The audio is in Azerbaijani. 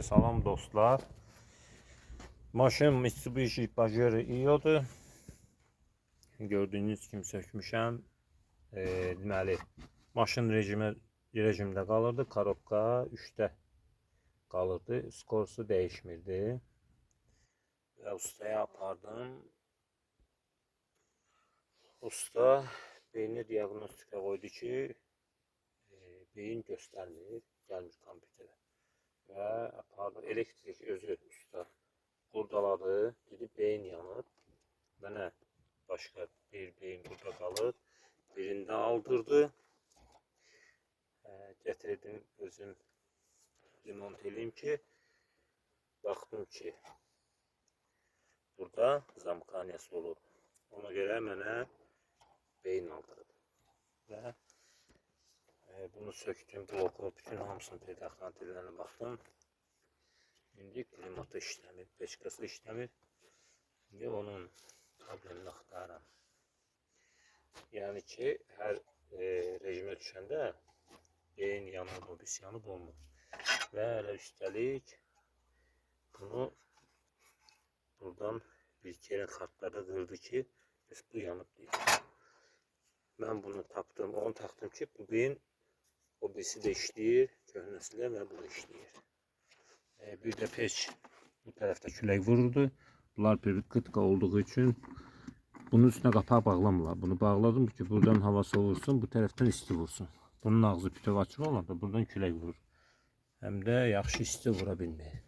Salam dostlar. Maşın Mitsubishi Pajero Io'dur. Gördüyünüz kimi sökmüşəm. Deməli, maşın rejimdə qalırdı. Korobka 3-də qalırdı. Skorsu dəyişmirdi. Və ustaya apardım. Usta beyni diagnostika qoydu ki, beyin göstərmir, gəlmir kompüterə. Və apardım, elektrik özü usta qurdaladı, dedi beyin yanıb. Mənə başqa bir beyin burada qalır, birində aldırdı. Gətirdim özüm remont edeyim ki, baxdım ki, burada zamkaniyası olub. Ona görə mənə beyin aldırdı. Və bunu söktüm, bloku, bütün hamısını pedaklantirlərine baxdım. İndi klimatı işləmir, peçkası işləmir. İndi onun problemini axtarıram. Yəni ki, hər rejimə düşəndə beyin yanıb, obis yanıb olmur. Və elə üstəlik bunu buradan bir kere kartlarda qırdı ki, bu yanıb deyil. Mən bunu tapdım, onu taktım ki, bu beyin obisi də işləyir, köhnəsi də və bu da işləyir. Bir de peç bu tarafta külək vururdu. Bunlar bir qıtka olduğu için bunun üstüne kapağı bağlamırlar. Bunu bağladım ki buradan hava soğursun, bu taraftan isti vursun. Bunun ağzı bütöv açıq olanda buradan külək vurur. Hem de yaxşı isti vura bilmir.